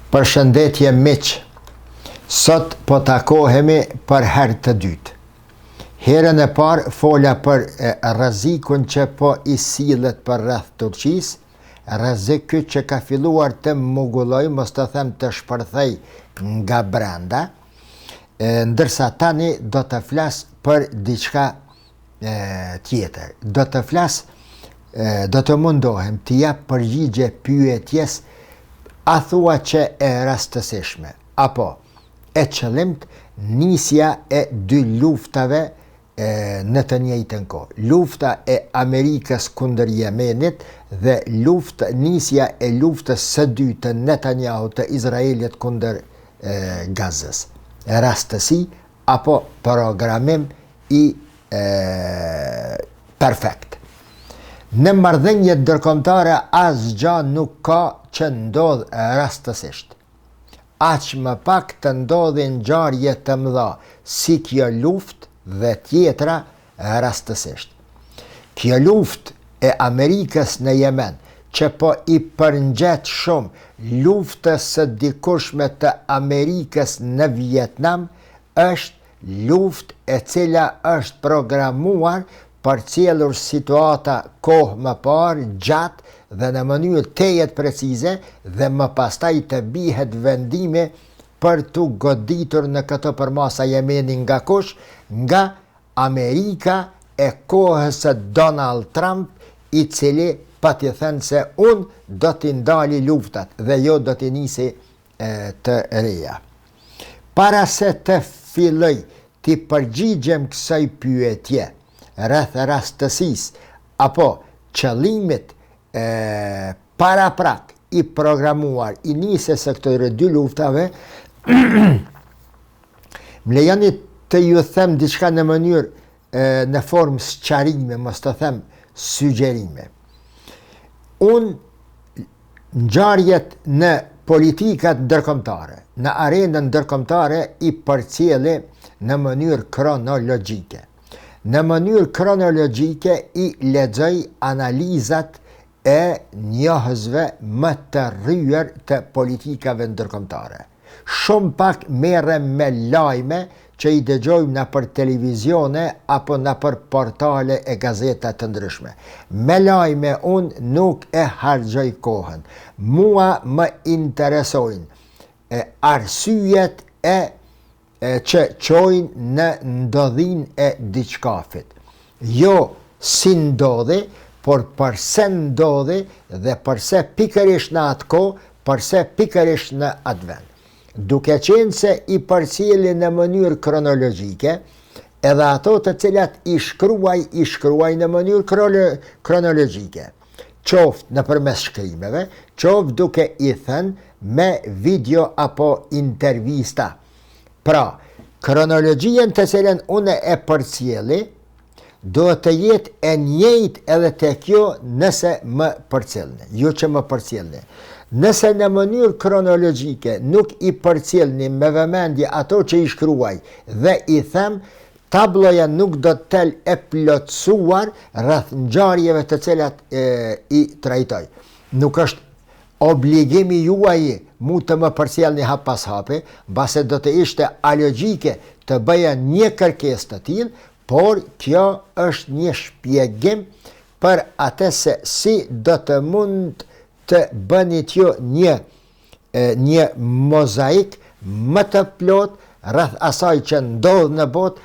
Përshëndetje miq, sot po takohemi për herë të dytë. Herën e parë fola për rrezikun që po i sillet për rreth Turqisë, rrezik që ka filluar të mugulloj, mos të them të shpërthej nga brenda, ndërsa tani do të flas për diçka tjetër. Do të mundohem të jap përgjigje pyetjes a thua që e rastësishme, apo e qëllimt nisja e dy luftave në të njëjtën kohë. Lufta e Amerikës kundër Yemenit dhe nisja e luftës së dytë të Netanyahu të Izraelit kundër Gazës. Rastësi apo programim i perfekt. Në marrëdhëniet ndërkombëtare asgjë nuk ka që ndodh rastësisht. Aq më pak të ndodhin ngjarje të mëdha si kjo luftë dhe tjetra rastësisht. Kjo luftë e Amerikës në Yemen, që po i përngjet shumë luftës së dikushme të Amerikës në Vietnam, është luftë e cila është programuar për cjellur situata kohë më parë, gjatë dhe në mënyrë tejet precize dhe më pastaj të bihet vendime për të goditur në këto përmasa Yemenin nga kush? Nga Amerika e kohës së Donald Trump, i cili pati thënë se unë do t'i ndali luftat dhe jo do t'i nisi të reja. Para se të filloj t'i përgjigjem kësaj pyetje rreth rastësisë apo qëllimit paraprak i programuar i nisjes së këtyre dy luftave, më lejoni të ju them diçka në mënyrë në formë sqarime, mos të them sugjerime. Unë ngjarjet në politikat ndërkombëtare, në arenën ndërkombëtare i përcjellë në mënyrë kronologjike. Në mënyrë kronologjike i lexoj analizat e njohësve më të rryer të politikave ndërkombëtare. Shumë pak merrem me lajme që i dëgjojmë na për televizione apo na për portale e gazeta të ndryshme. Me lajme unë nuk e harxoj kohën. Mua më interesojnë arsyet që çojnë në ndodhin e diçkafit. Jo si ndodhi, por përse ndodhi dhe përse pikërisht në atë kohë, përse pikërisht në atë vend. Duke qenë se i përcjellin në mënyrë kronologjike, edhe ato të cilat i shkruaj në mënyrë kronologjike. Qoftë nëpërmes shkrimeve, qoftë duke i thënë me video apo intervista. Pra, kronologjien të cilën unë e përcjelli, do të jetë e njëjtë edhe te kjo nëse më përcjellni, jo që më përcjellni. Nëse në mënyrë kronologjike nuk i përcjellni me vëmendje ato që i shkruaj dhe i them, tabloja nuk do të tel e plotësuar rreth ngjarjeve të cilat i trajtoj. Nuk është obligimi juaj mu të më përcjellni hap pas hapi, mbase do të ishte alogjike të bëja një kërkesë të tillë, por kjo është një shpjegim për atë se si do të mund të bëni t'ju një mozaik më të plot rreth asaj që ndodh në botë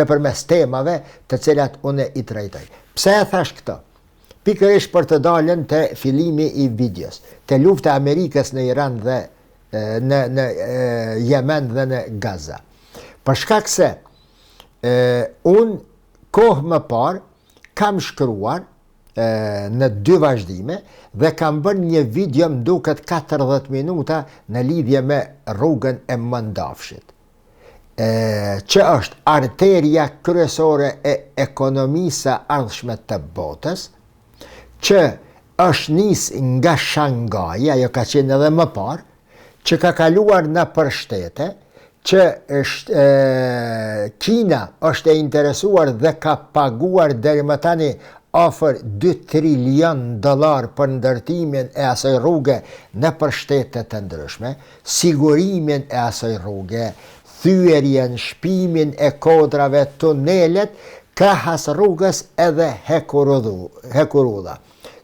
nëpërmes temave të cilat unë i trajtoj. Pse e thash këto? Pikërisht për të dalën të fillimi i videos, të lufta e Amerikës në Iran dhe në Yemen dhe në Gaza. Për shkak se unë kohë më parë kam shkruar në dy vazhdime dhe kam bërë një video më duket 40 minuta në lidhje me rrugën e Mandafshit, që është arteria kryesore e ekonomisë së ardhshme të botës, që është nis nga Shanghai, ajo ka qenë edhe më parë, që ka kaluar në përshtete, që Kina është e interesuar dhe ka paguar deri më tani afër 2 trilion dollar për ndërtimin e asaj rruge në për shtetet të ndryshme, sigurimin e asaj rruge, thyerjen, shpimin e kodrave, tunelet, krahas rrugës edhe hekurudha,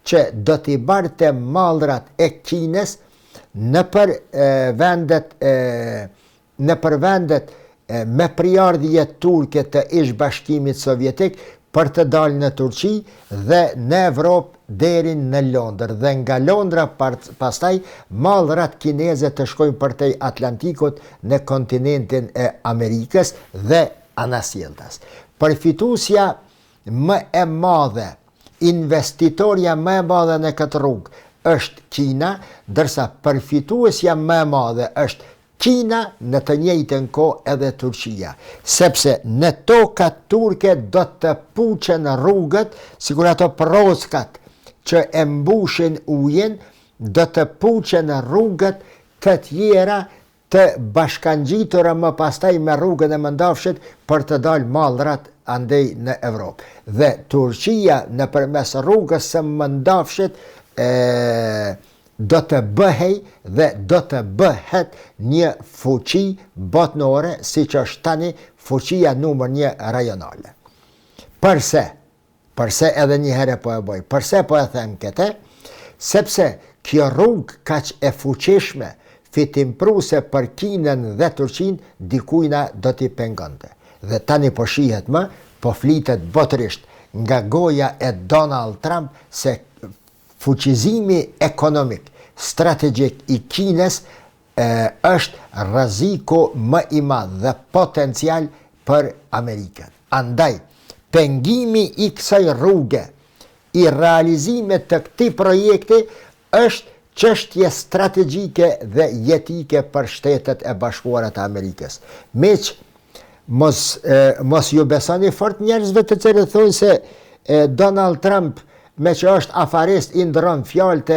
që do t'i barte mallrat e Kinës në për vendet me priardhje turke të ish bashkimit sovjetik për të dalë në Turqi dhe në Evropë deri në Londër. Dhe nga Londra pastaj mallrat kineze të shkojnë përtej Atlantikut në kontinentin e Amerikës dhe anasjelltas. Përfituesja më e madhe, investitorja më e madhe në këtë rrugë është Kina, ndërsa përfituesja më e madhe është Kina në të njëjtën kohë edhe Turqia, sepse në tokat turke do të puçen rrugët, sikur ato proskat që e mbushin ujin, do të puçen rrugët të tjera të bashkangjitura më pastaj me rrugën e Mëndafshit për të dalë mallrat andej në Evropë. Dhe Turqia nëpërmes rrugës së Mëndafshit do të bëhej dhe do të bëhet një fuqi botnore, siç është tani fuqia numër 1 rajonale. Përse edhe një herë po e bëj, përse po e them këtë? Sepse kjo rrugë kaq e fuqishme, fitimpruse për Kinën dhe Turqinë, dikujna do t'i pengonte. Dhe tani po shihet më, po flitet botërisht nga goja e Donald Trump se fuqizimi ekonomik strategjik i Kinës është rreziku më i madh dhe potencial për Amerikën. Andaj, pengimi i kësaj rruge, i realizimit të këtij projekti është çështje strategjike dhe jetike për Shtetet e Bashkuara të Amerikës. Meq mos ju besoni fort njerëzve të cilët thonë se Donald Trump me që është afarist i ndron fjalët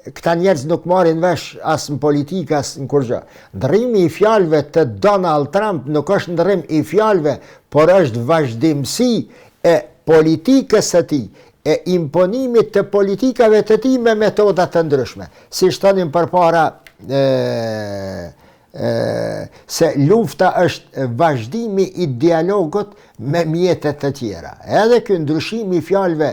këta njerëz nuk marrin vesh as në politikë as në kurrë. Ndrrimi i fjalëve të Donald Trump nuk është ndrrim i fjalëve, por është vazhdimsi e politikës së tij, e imponimit të politikave të tij me metoda të ndryshme. Si thonim përpara se lufta është vazhdimi i dialogut me mjetet të tjera. Edhe ky ndryshim i fjalëve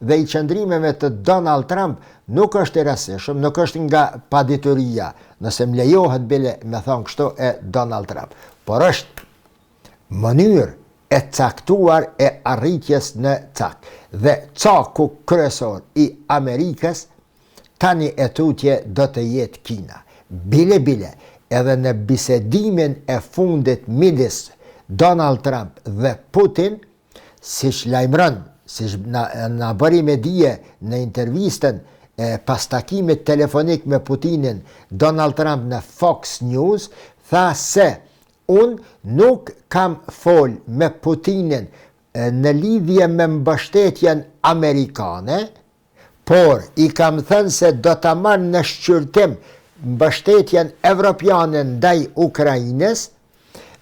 dhe i qëndrimeve të Donald Trump nuk është i rastishëm, nuk është nga padituria, nëse më lejohet bile me thonë kështu e Donald Trump, por është mënyrë e caktuar e arritjes në cak. Dhe caku kryesor i Amerikës tani e tutje do të jetë Kina. Bile, edhe në bisedimin e fundit midis Donald Trump dhe Putin, siç lajmëron, siç na bëri me dije në intervistën pas takimit telefonik me Putinin, Donald Trump në Fox News, tha se unë nuk kam fol me Putinin në lidhje me mbështetjen amerikane, por i kam thënë se do ta marr në shqyrtim mbështetjen evropiane ndaj Ukrainës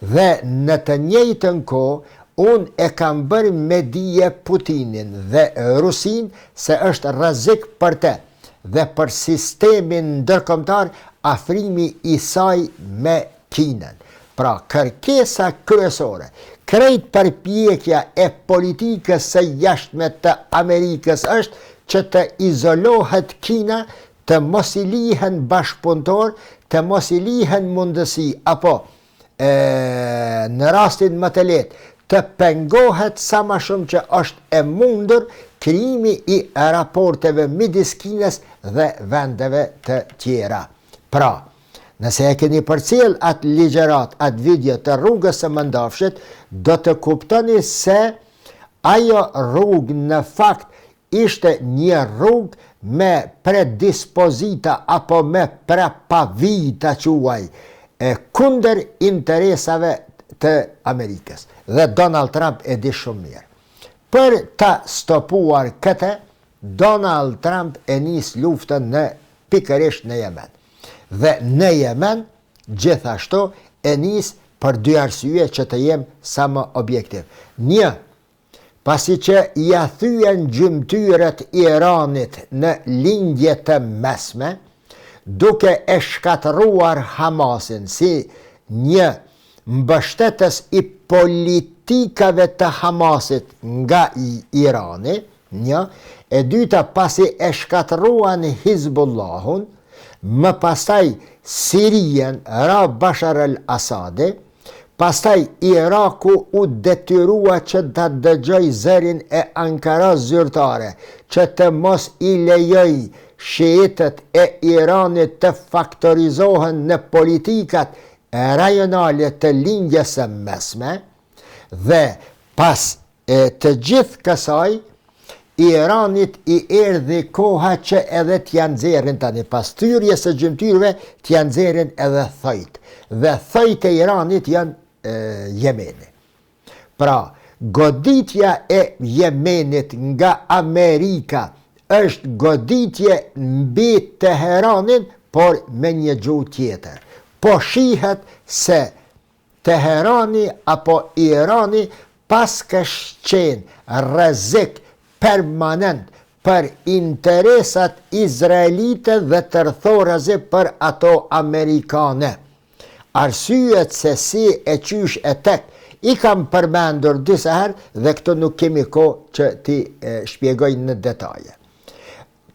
dhe në të njëjtën kohë unë e kam bërë me dije Putinin dhe Rusin se është rrezik për te dhe për sistemin ndërkombëtar afrimi i saj me Kinën. Pra, kërkesa kryesore, krejt përpjekja e politikës së jashtme të Amerikës është që të izolohet Kina, të mos i lihen bashkëpunëtor, të mos i lihen mundësi, apo në rastin më të lehtë, të pengohet sa më shumë që është e mundur krijimi i raporteve midis Kinës dhe vendeve të tjera. Pra, nëse e keni përcjell atë ligjërat, atë video të rrugës së Mëndafshit, do të kuptoni se ajo rrugë në fakt ishte një rrugë me predispozita apo me prepavita quaj kundër interesave të Amerikës. Dhe Donald Trump e di shumë mirë. Për ta stopuar këtë, Donald Trump e nis luftën pikërisht në Yemen. Dhe në Yemen, gjithashtu, e nis për dy arsye që të jem sa më objektiv. Një, pasi që ja thyen gjymtyrët Iranit në lindje të mesme, duke e shkatëruar Hamasin si një mbështetës i politikave të Hamasit nga Irani, një, e dyta pasi e shkatëruan Hizbullahun, më pastaj Sirien ra Bashar al-Asadi, pastaj Iraku u detyrua që ta dëgjoj zërin e Ankaras zyrtare, që të mos i lejoj shiitët e Iranit të faktorizohen në politikat rajonale të lindjes së mesme, dhe pas të gjithë kësaj, Iranit i erdhi koha që edhe t'ja nxjerrin tani, pas thyrjes së gjymtyrëve t'ja nxjerrin edhe thojt. Dhe thojt e Iranit janë Jemeni. Pra, goditja e Jemenit nga Amerika është goditje mbi Teheranin, por me një gjuhë tjetër. Po shihet se Teherani apo Irani pas kështë qenë rrezik permanent për interesat izraelite dhe tërthoraze për ato amerikane. Arsyet se si e qysh e tek i kam përmendur disa herë dhe këto nuk kemi kohë që ti shpjegoj në detaje.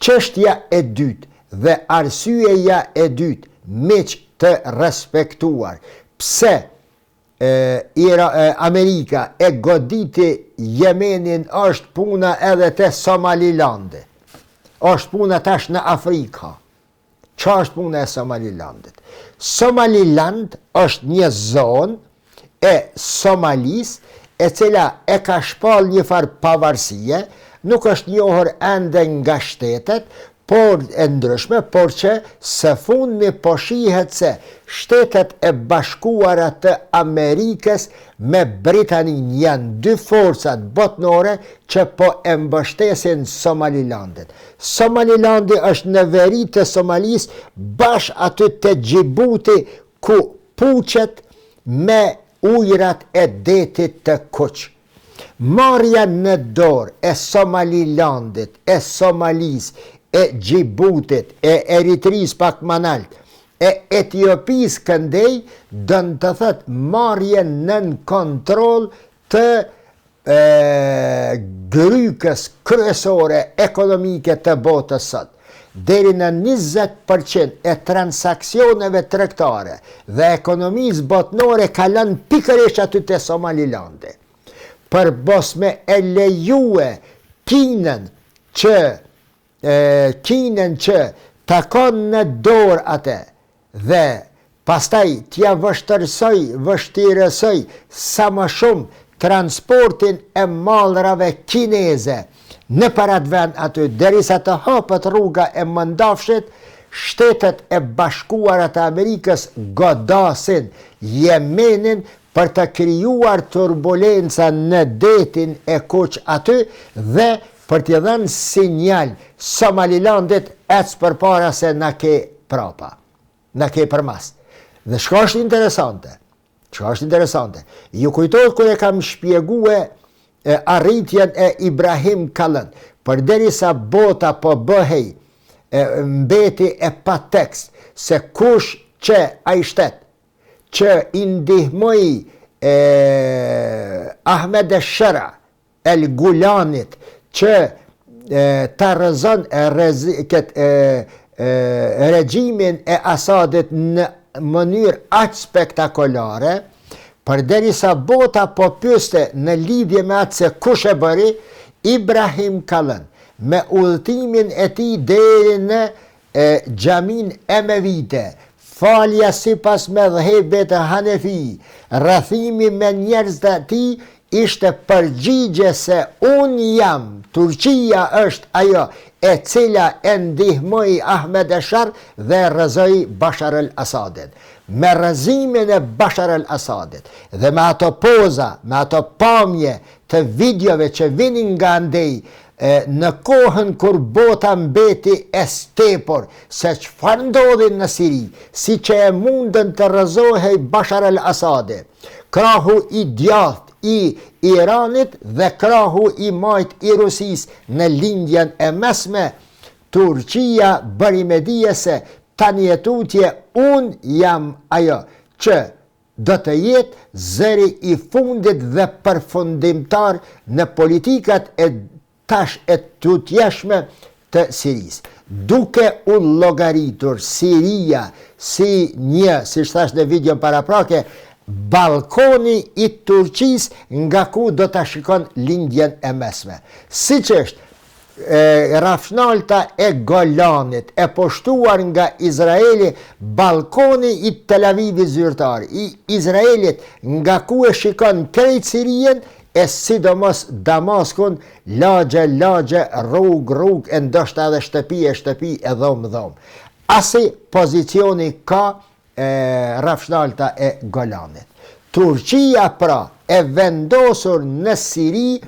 Çështja e dytë dhe arsyeja e dytë miq të respektuar, pse Amerika e goditi Jemenin është puna edhe te Somalilandi. Është puna tash në Afrika. Qa është puna e Somalilandit? Somaliland është një zonë e Somalis e cila e ka shpall një farë pavarësie, nuk është njohur ende nga shtetet, por e ndryshme, por që së fundmi po shihet se Shtetet e Bashkuara të Amerikës me Britanin janë dy forcat botnore që po e mbështesin Somalilandit. Somalilandi është në veri të Somalis, bash aty të Gjibuti, ku puqet me ujrat e detit të Kuq. Marrja në dorë e Somalilandit, e Somalis, e Gjibutit, e Eritris pak manalt, e Etiopis këndej, dënë të thëtë marrje nën kontrol të grykës kryesore ekonomike të botës sot. Deri në 20% e transaksioneve tregtare dhe ekonomisë botnore kalon pikërisht aty te Somalilandi. Për bosme e lejue Kinën që takon në dorë atë dhe pastaj t'ja vështirësoj sa më shumë transportin e mallrave kineze në parat vend aty, derisa të hapet rruga e Mëndafshit, Shtetet e Bashkuara të Amerikës godasin Jemenin për të krijuar turbulenca në detin e Kuq aty dhe për t'i dhënë sinjal Somalilandit ec përpara se na ke prapa, na ke përmas. Dhe çka është interesante, ju kujtohet kur e kam shpjegue arritjen e Ibrahim Kalën, përderisa bota po bëhej mbeti e pa tekst se kush që ai shtet që i ndihmoi Ahmed el-Shara el Gulanit që ta rrezon regjimin e Asadit në mënyrë aq spektakolare, përderisa bota po pyeste në lidhje me atë se kush e bëri, Ibrahim Kalën me udhëtimin e tij deri në xhamin Emevite, falja sipas medhhebit Hanefi, rrethimi me njerëz të tij, ishte përgjigje se unë jam, Turqia është ajo e cila e ndihmoi Ahmed el-Shar dhe rrezoi Bashar al-Asadin. Me rrezimin e Bashar al-Asadit dhe me ato poza, me ato pamje të videove që vinin nga ndej, në kohën kur bota mbeti e stepur se çfarë ndodhi në Siri, si që e mundën të rrezohej Bashar al-Asadi, krahu i djathtë i Iranit dhe krahu i majt i Rusis në lindjen e mesme, Turqia bëri me dije se tani e tutje unë jam ajo që do të jetë zëri i fundit dhe përfundimtar në politikat e tash e tutjeshme të Sirisë. Duke u llogaritur Siria si një, si thash në videon paraprake, balkoni i Turqisë nga ku do ta shikon lindjen e mesme. Siç është rafshnalta e Golanit, e poshtuar nga Izraeli, balkoni i Tel Avivit zyrtar, i Izraelit, nga ku e shikon krejt Sirien, e sidomos Damaskun, lagje, rrug, e ndoshta edhe shtëpi, e dhom. Asi pozicioni ka rafshnalta e Golanit. Turqia pra e vendosur në Siri,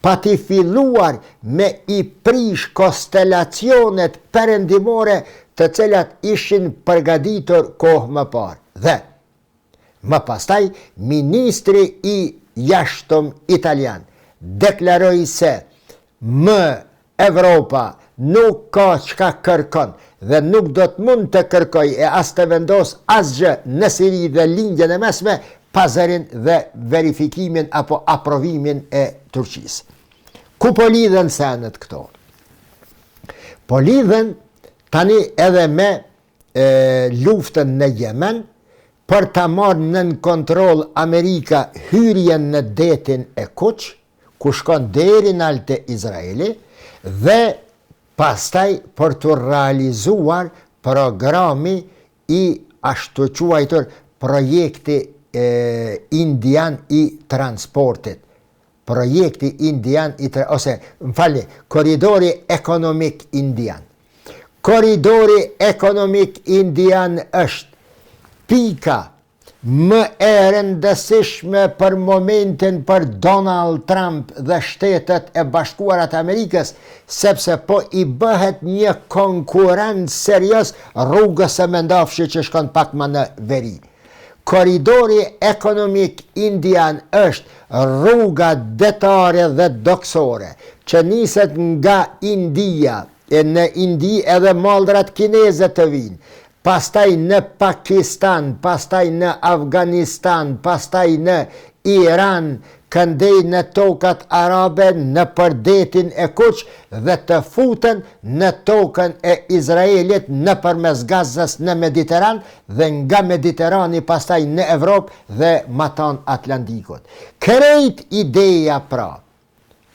pa t'i filluar me i prish konstelacionet perëndimore të cilat ishin përgatitur kohë më parë. Dhe më pastaj ministri i jashtëm italian deklaroi se Evropa nuk ka çka kërkon dhe nuk do të mund të kërkoj e as të vendos asgjë në Siri dhe lindjen e mesme pa zërin dhe verifikimin apo aprovimin e Turqisë. Ku po lidhen senet këto? Po lidhen tani edhe me luftën në Yemen, për ta marrë nën kontroll Amerika hyrjen në detin e Kuq, ku shkon deri në lart e Izraeli, dhe pastaj për të realizuar programi i ashtu quajtur projekti indian i transportit. Projekti indian koridori ekonomik indian. Koridori ekonomik indian është pika më e rëndësishme për momentin për Donald Trump dhe Shtetet e Bashkuara të Amerikës, sepse po i bëhet një konkurrent serioz rrugës së mendafshi që shkon pak më në veri. Koridori ekonomik indian është rruga detare dhe doksore që niset nga India, e në Indi edhe mallrat kineze të vinë, pastaj në Pakistan, pastaj në Afganistan, pastaj në Iran, këndej në tokat arabe, në përdetin e Kuq dhe të futen në tokën e Izraelit në përmes Gazës në Mediteran dhe nga Mediterani pastaj në Evropë dhe matan Atlantikut. Krejt ideja pra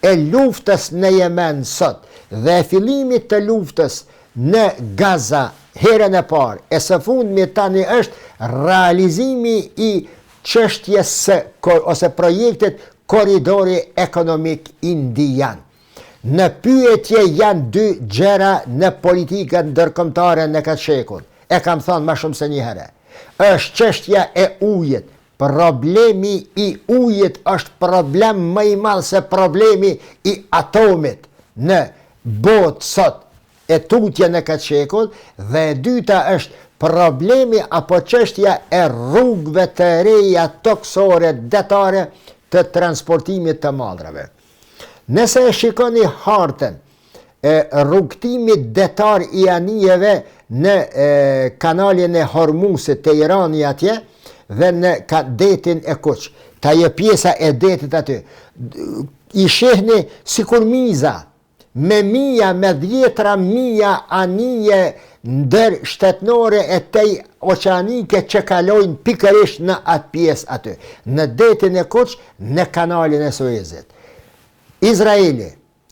e luftës në Yemen sot dhe fillimit të luftës në Gaza herën e parë e së fundmi tani është realizimi i çështjes ose projektit koridori ekonomik indian. Në pyetje janë dy gjëra në politikën ndërkombëtare në këtë shekull. E kam thënë më shumë se një herë. Është çështja e ujit. Problemi i ujit është problem më i madh se problemi i atomit në botë sot, e tutje në këtë shekull, dhe e dyta është problemi apo çështja e rrugëve të reja toksore detare të transportimit të mallrave. Nëse e shikoni hartën e rrugtimit detar i anijeve në kanalin e Hormuzit të Irani atje dhe në detin e Kuq, ta je pjesa e detit aty, i shehni sikur miza, me mija, me dhjetra mija anije ndër shtetnore e tej oqeanike që kalojnë pikërisht në atë pjesë aty, në detin e Kuq, në kanalin e Suezit. Izraeli,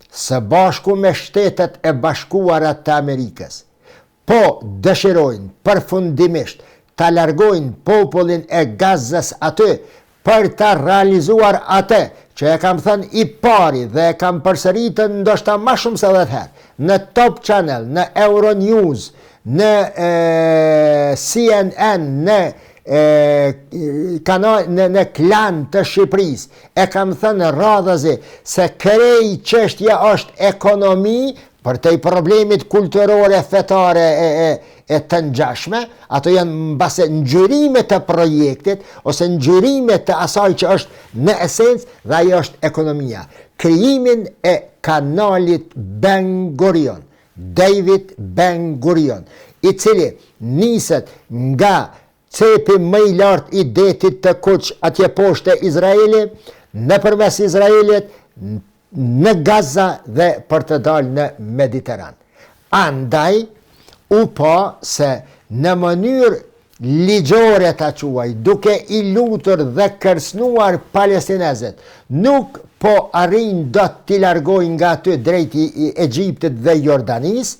së bashku me Shtetet e Bashkuara të Amerikës, po dëshirojnë përfundimisht ta largojnë popullin e Gazës aty për ta realizuar atë që e kam thënë i pari dhe e kam përsëritur ndoshta më shumë se 10 herë, në Top Channel, në Euronews, në CNN, në Klan të Shqipërisë, e kam thënë radhazi se krej çështja është ekonomi, për te i problemit kulturore, fetare e të ngjashme, ato janë mbase ngjyrime të projektit, ose ngjyrime të asaj që është në esencë, dhe ajo është ekonomia. Krijimin e kanalit Ben Gurion, David Ben Gurion, i cili niset nga cepi më i lartë i detit të Kuq atje poshtë Izraeli, nëpërmes Izraelit, në Gaza dhe për të dalë në Mediteran. Andaj, u pa se në mënyrë ligjore ta quaj, duke i lutur dhe kërcënuar palestinezët, nuk po arrin do t'i largojnë nga aty drejt i Egjiptit dhe Jordanis,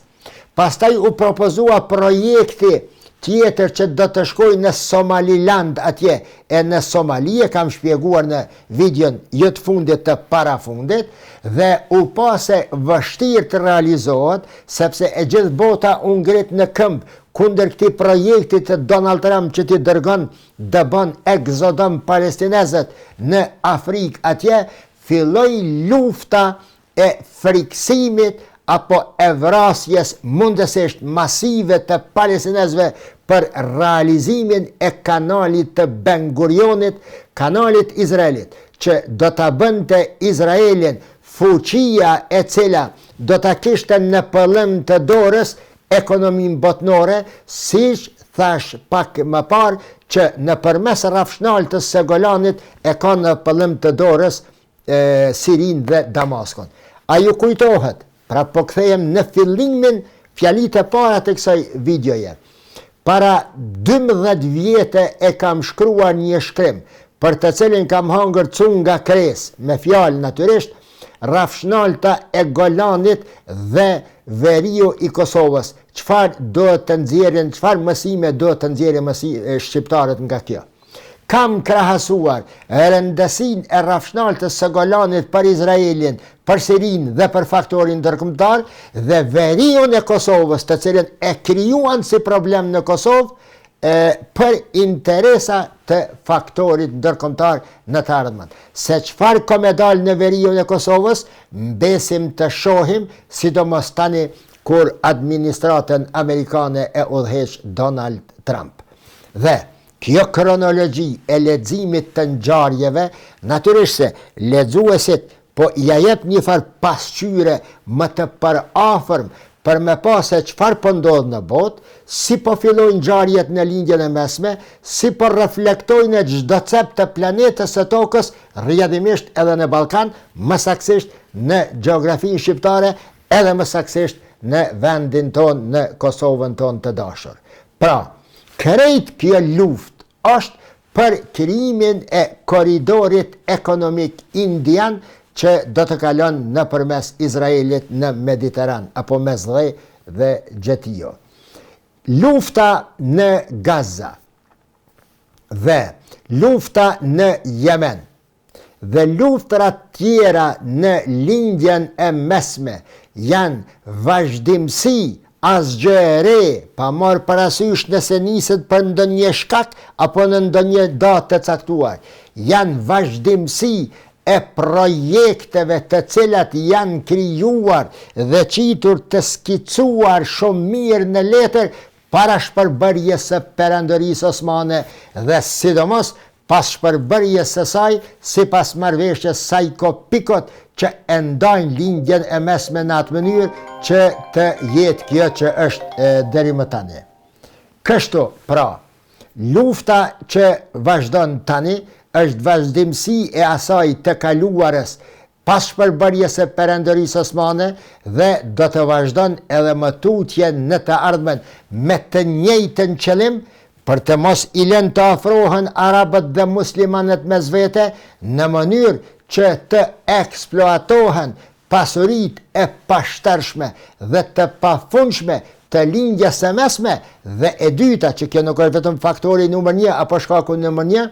pastaj u propozua projekti tjetër që do të shkoj në Somaliland atje, e në Somali, e kam shpjeguar në videon jëtë fundit të parafundit, dhe u pa se vështirë të realizohet, sepse e gjithë bota u ngrit në këmbë kundër këtij projekti të Donald Trump që t'i dërgon dëbën egzodon palestinezët në Afrikë atje, filloi lufta e friksimit apo e vrasjes mundësisht masive të palestinezëve për realizimin e kanalit të Ben Gurionit, kanalit Izraelit, që do ta bënte Izraelin fuqia e cila do ta kishte në pëllim të dorës ekonominë botnore, siç thash pak më parë që nëpërmes rrafshnaltës së Golanit e ka në pëllim të dorës Sirin dhe Damaskon. A ju kujtohet? Pra po kthehem në fillimin fjalit e para të kësaj videoje. Para 12 vjete e kam shkruar një shkrim, për të cilin kam hangër cun nga kres, me fjalë natyrisht, rrafshnalta e Golanit dhe veriu i Kosovës. Çfarë do të nxjerrin, çfarë mësime do të nxjerrin shqiptarët nga kjo? Kam krahasuar rëndësinë e rrafshnaltës së Golanit për Izraelin, për Sirin dhe për faktorin ndërkombëtar, dhe veriun e Kosovës, të cilën e krijuan si problem në Kosovë, për interesa të faktorit ndërkombëtar në të ardhmen. Se çfarë ka me dalë në veriun e Kosovës, mbesim të shohim, sidomos tani kur administratën amerikane e udhëheq Donald Trump. Dhe kjo kronologji e leximit të ngjarjeve, natyrisht se lexuesit po ja jep një farë pasqyre më të përafërm për me pa se çfarë po ndodh në botë, si po fillojnë ngjarjet në lindjen e mesme, si po reflektojnë çdo cep të planetës së tokës, rrjedhimisht edhe në Ballkan, më saktësisht në gjeografinë shqiptare, edhe më saktësisht në vendin ton, në Kosovën ton të dashur. Pra, krejt kjo luftë është për krijimin e korridorit ekonomik indian që do të kalon nëpërmes Izraelit në Mediteran, apo mes dhe Gjetio. Lufta në Gaza dhe lufta në Yemen dhe luftrat tjera në lindjen e mesme janë vazhdimsi asgjë e re, pa marrë parasysh nëse niset për ndonjë shkak apo në ndonjë datë të caktuar. Janë vazhdimsi e projekteve të cilat janë krijuar dhe qitur të skicuar shumë mirë në letër para shpërbërjes së Perandërisë Osmane dhe sidomos pas shpërbërjes së saj sipas marrëveshjes Sajko-Pikot që e ndajnë lindjen e mesme në atë mënyrë që të jetë kjo që është deri më tani. Kështu, pra, lufta që vazhdon tani është vazhdimsi e asaj të kaluarës pas shpërbërjes së Perandërisë Osmane dhe do të vazhdon edhe më tutje në të ardhmen me të njëjtën qëllim, për të mos i lënë të afrohen arabët dhe muslimanët mes vete në mënyrë që të eksploatohen pasurit e pashtershme dhe të pafundshme të lindjes së mesme, dhe e dyta që kjo nuk është vetëm faktori numër 1 apo shkaku numër 1,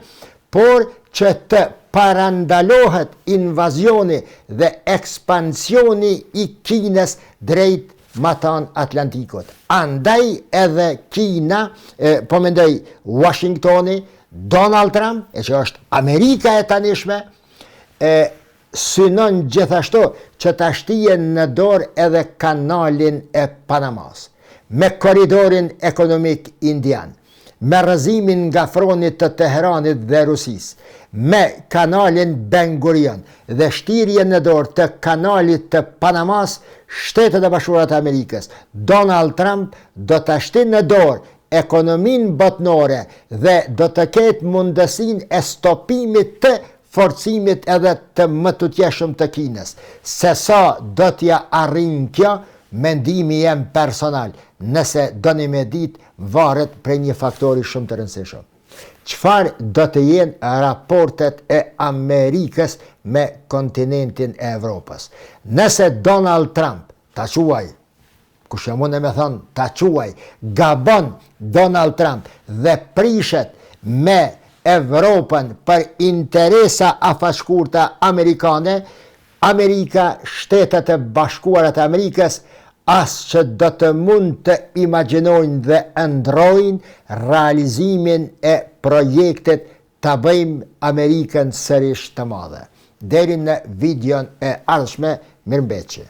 por që të parandalohet invazioni dhe ekspansioni i Kinës drejt matan Atlantikut. Andaj edhe Kina, po mendoj Washingtoni, Donald Trump, që është Amerika e tanishme, synon gjithashtu që ta shtijen në dorë edhe kanalin e Panamas, me koridorin ekonomik indian, me rrëzimin nga fronti të Teheranit dhe Rusisë, me kanalin Ben Gurion dhe shtirjen në dorë të kanalit të Panamas, Shtetet e Bashkuara të Amerikës, Donald Trump do ta shtojë në dorë ekonominë botnore dhe do të ketë mundësinë e stopimit të forcimit edhe të mëtutjeshëm të Kinës. Se sa do t'ja arrin kjo, mendimi jem personal, nëse doni me ditë, varet prej një faktori shumë të rëndësishëm. Çfarë do të jenë raportet e Amerikës me kontinentin e Evropës? Nëse Donald Trump ta quaj, kush e mund me thënë ta quaj, gabon Donald Trump dhe prishet me Evropën për interesa afashkurta amerikane, Amerika, Shtetet e Bashkuara të Amerikës, as që do të mund të imagjinojnë dhe ndrojnë realizimin e projektit të bëjmë Amerikën sërish të madhe. Deri në videon e ardhshme, mirëmbëjtje.